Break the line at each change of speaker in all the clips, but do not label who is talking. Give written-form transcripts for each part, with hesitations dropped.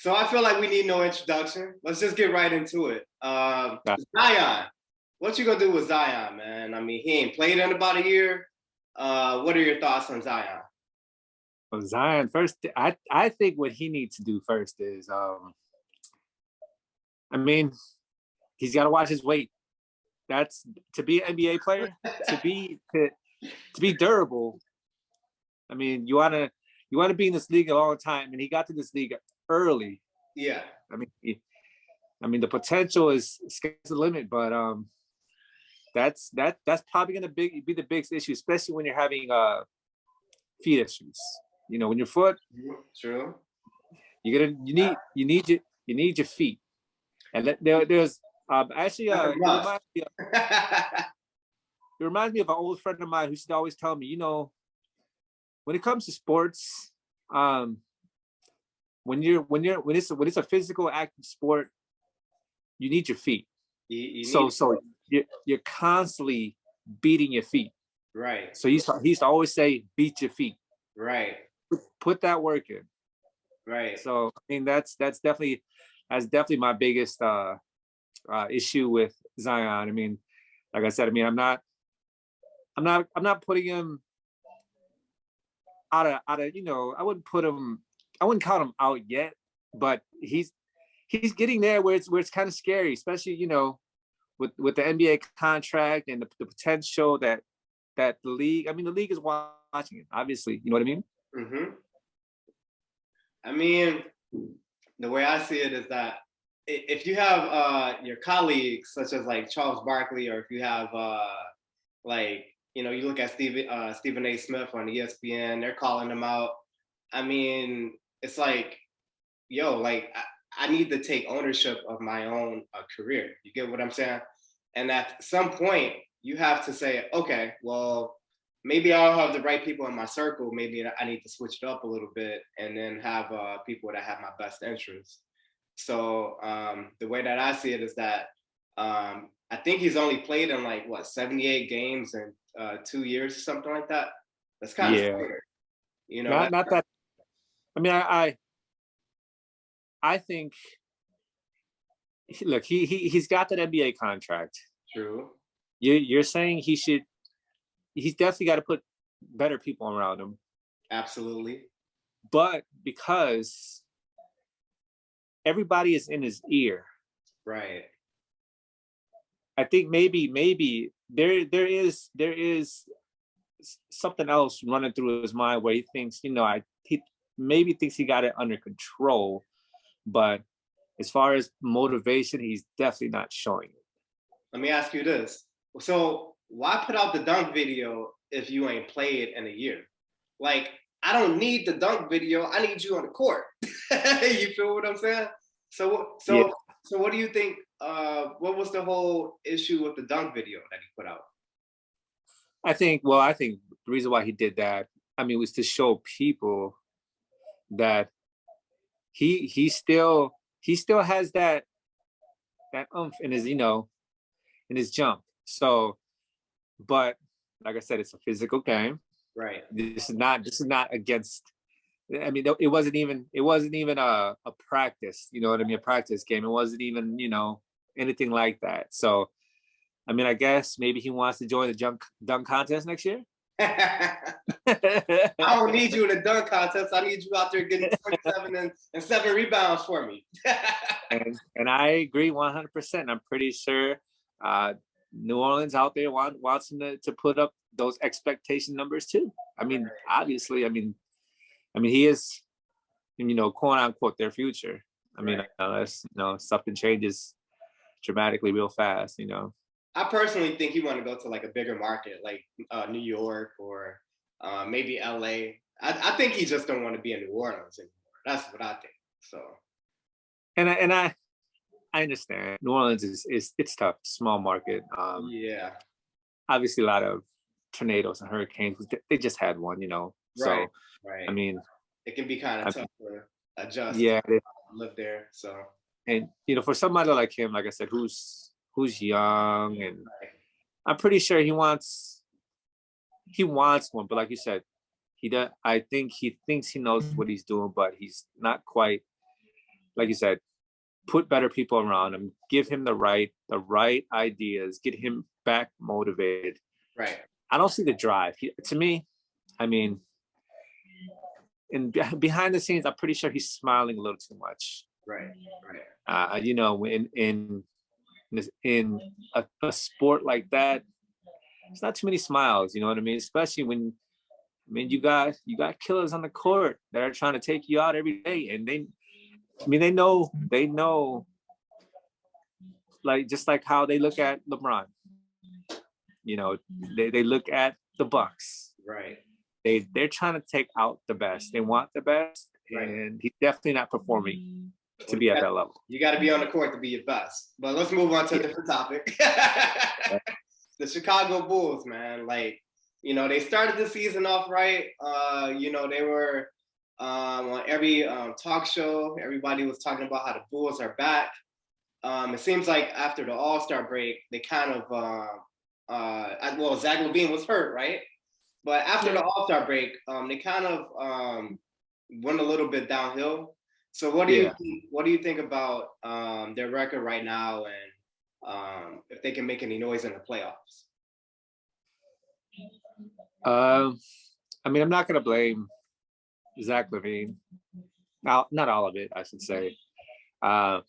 So I feel like we need no introduction. Let's just get right into it.
Nah.
Zion, what you gonna do with Zion, man? I mean, he ain't played in about a year. What are your thoughts on Zion?
Well, Zion first. I think what he needs to do first is, I mean, he's got to watch his weight. That's to be an NBA player, to be durable. I mean, you wanna be in this league a long time, and he got to this league early.
Yeah,
I mean, the potential is sky's the limit, but that's probably gonna be the biggest issue, especially when you're having feet issues. You know, when your foot,
true.
you need your feet, and there's actually it reminds me of an old friend of mine who used to always tell me, when it comes to sports, when it's a physical active sport, you need your feet. So you're constantly beating your feet.
Right.
So he used to always say, beat your feet.
Right.
Put that work in.
Right.
So I mean that's definitely my biggest issue with Zion. I mean, like I said, I mean I'm not putting him out of I wouldn't count him out yet, but he's getting there where it's kind of scary, especially with the NBA contract and the potential that the league. I mean, the league is watching it, obviously. You know what I mean?
Mm-hmm. I mean, the way I see it is that if you have your colleagues, such as like Charles Barkley, or if you have you look at Stephen A. Smith on ESPN, they're calling him out. I mean, it's like, yo, like I need to take ownership of my own career. You get what I'm saying? And at some point, you have to say, okay, well, maybe I don't have the right people in my circle. Maybe I need to switch it up a little bit and then have people that have my best interests. So the way that I see it is that I think he's only played in 78 games in 2 years or something like that. That's kind of scary.
Not that. I mean, I think, look, he's got that NBA contract.
True.
You're saying he's definitely got to put better people around him.
Absolutely.
But because everybody is in his ear.
Right.
I think maybe there is something else running through his mind where he thinks, he maybe thinks he got it under control, but as far as motivation, he's definitely not showing it.
Let me ask you this. So why put out the dunk video if you ain't played in a year? Like, I don't need the dunk video. I need you on the court. You feel what I'm saying? So what do you think? What was the whole issue with the dunk video that he put out?
I think the reason why he did that, I mean, was to show people that he still has that oomph in his in his jump. So, but like I said, it's a physical game.
Right.
This is not against. I mean, it wasn't even a practice. You know what I mean? A practice game. It wasn't even anything like that. So, I mean, I guess maybe he wants to join the dunk contest next year.
I don't need you in the dunk contest. I need you out there getting 27 and 7 rebounds for me.
and I agree 100%. I'm pretty sure New Orleans out there wants him to put up those expectation numbers too. I mean, obviously, I mean, he is, quote unquote, their future. I mean, unless something changes dramatically real fast.
I personally think he want to go to like a bigger market, like New York or maybe LA. I think he just don't want to be in New Orleans anymore. That's what I think. So,
and I understand New Orleans is it's tough, small market.
Yeah.
Obviously, a lot of tornadoes and hurricanes. They just had one, So,
right.
I mean,
it can be kind of tough to adjust.
Yeah,
live there. So,
and for somebody like him, like I said, who's young, and I'm pretty sure he wants one. But like you said, he does. I think he thinks he knows what he's doing, but he's not quite like you said, put better people around him, give him the right ideas, get him back motivated.
Right.
I don't see the drive. To me, I mean, behind the scenes, I'm pretty sure he's smiling a little too much.
Right. Right.
You know, in a sport like that, it's not too many smiles. You know what I mean? Especially when, I mean, you got killers on the court that are trying to take you out every day, and they know, like, just like how they look at LeBron. You know, they look at the Bucks.
Right.
They're trying to take out the best. They want the best,
Right.
and he's definitely not performing to be at that level.
You got to be on the court to be your best. But let's move on to a different topic. The Chicago Bulls, man. Like, you know, they started the season off right. You know, they were on every talk show. Everybody was talking about how the Bulls are back. It seems like after the All-Star break, they kind of, well, Zach LaVine was hurt, right? But after the All-Star break, they kind of went a little bit downhill. So what do you think about their record right now, and if they can make any noise in the playoffs?
I mean, I'm not going to blame Zach LaVine. Now, not all of it, I should say. I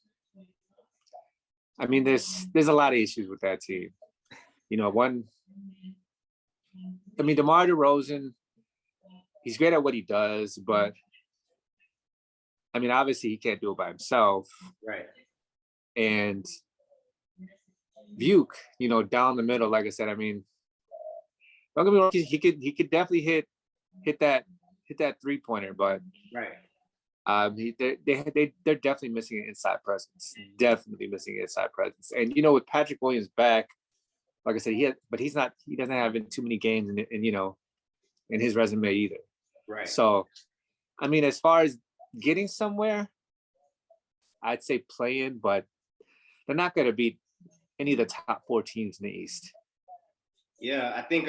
mean, there's a lot of issues with that team. You know, DeMar DeRozan, he's great at what he does, but I mean, obviously he can't do it by himself.
Right.
And Vuk, you know, down the middle, like I said, I mean, don't get me wrong, he could definitely hit that 3-pointer, but
right.
They're definitely missing an inside presence. Definitely missing an inside presence. And you know, with Patrick Williams back, like I said, he doesn't have too many games in you know, in his resume either.
Right.
So, I mean, as far as getting somewhere, I'd say playing, but they're not going to beat any of the top 4 teams in the East.
Yeah, I think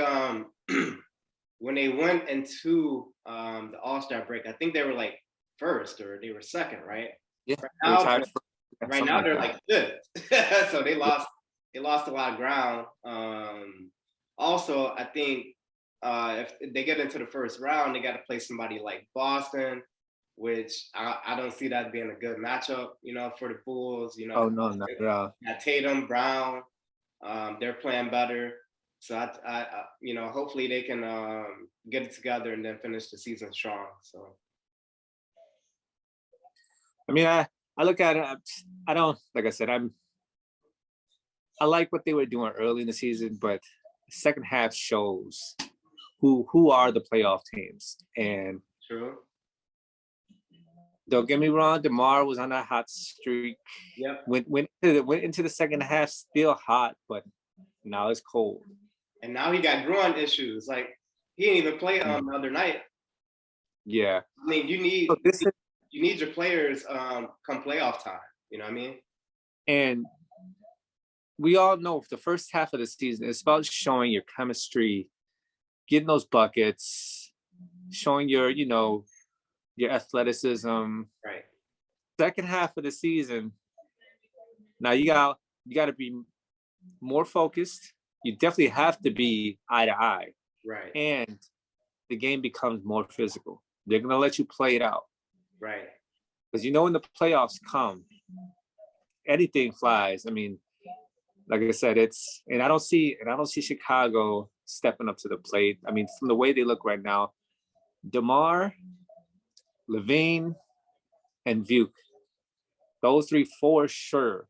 when they went into the All-Star break, I think they were like first or they were second, right?
Yeah.
Right now they're like fifth. So they lost a lot of ground. Also, I think if they get into the first round, they got to play somebody like Boston, which I don't see that being a good matchup, you know, for the Bulls. You know,
oh no, not at all.
Tatum, Brown, they're playing better. So I you know, hopefully they can get it together and then finish the season strong. So,
I mean, I look at it. I don't, like I said, I like what they were doing early in the season, but the second half shows who are the playoff teams. And
true.
Don't get me wrong, DeMar was on a hot streak.
Yeah.
Went into the second half still hot, but now it's cold.
And now he got groin issues. Like, he didn't even play the other night.
Yeah.
I mean, you need your players come playoff time. You know what I mean?
And we all know the first half of the season is about showing your chemistry, getting those buckets, showing your, you know, your athleticism.
Right.
Second half of the season, now you got to be more focused. You definitely have to be eye to eye.
Right.
And the game becomes more physical. They're going to let you play it out.
Right.
Because you know when the playoffs come, anything flies. I mean, like I said, and I don't see Chicago stepping up to the plate. I mean, from the way they look right now, DeMar, LaVine, and Vuk, those 3 for sure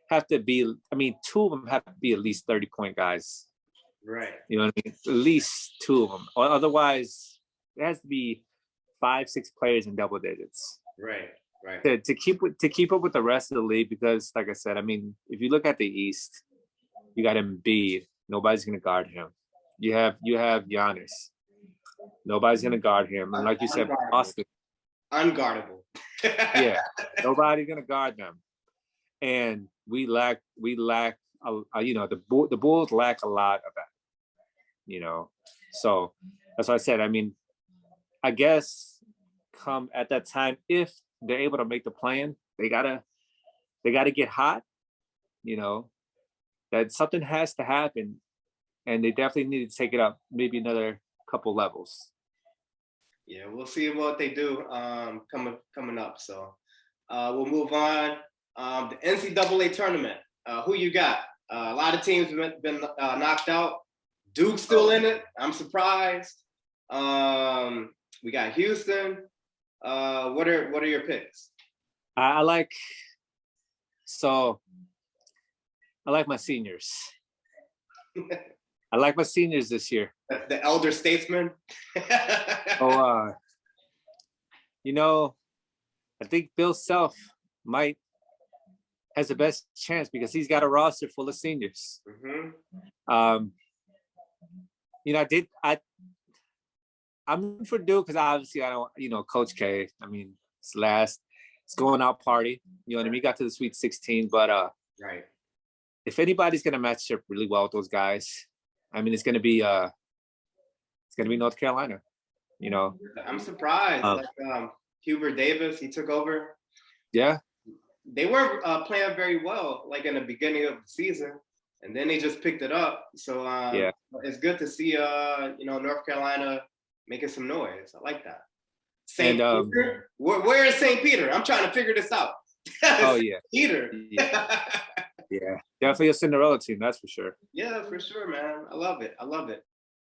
have to be, I mean, 2 of them have to be at least 30-point guys.
Right.
You know what I mean? At least 2 of them. Or otherwise, it has to be 5, 6 players in double digits.
Right. Right.
To keep up with the rest of the league, because like I said, I mean, if you look at the East, you got Embiid. Nobody's gonna guard him. You have Giannis. Nobody's gonna guard him. And like you said, Boston.
Unguardable.
Yeah. Nobody's gonna guard them. And we lack you know, the Bulls lack a lot of that, you know. So that's why I said, I mean, I guess come at that time, if they're able to make the plan, they gotta get hot. You know, that something has to happen, and they definitely need to take it up maybe another couple levels.
Yeah, we'll see what they do coming up. So we'll move on. The NCAA tournament. Who you got? A lot of teams have been knocked out. Duke's still in it. I'm surprised. We got Houston. What are your picks?
I like so I like my seniors. I like my seniors this year.
The elder statesman.
Oh, you know, I think Bill Self has the best chance because he's got a roster full of seniors.
Mm-hmm.
You know, I'm for Duke because obviously I don't, Coach K. I mean, it's going out party. You know what I mean? He got to the Sweet 16, but
right.
If anybody's gonna match up really well with those guys, I mean, it's gonna be North Carolina. You know,
I'm surprised. Hubert Davis, he took over.
Yeah,
they were playing very well, like in the beginning of the season, and then they just picked it up. So
yeah,
it's good to see North Carolina making some noise. I like that. St. Peter? Where is St. Peter? I'm trying to figure this out.
Oh yeah,
Peter.
Yeah, definitely a Cinderella team, that's for sure.
Yeah, for sure, man. I love it.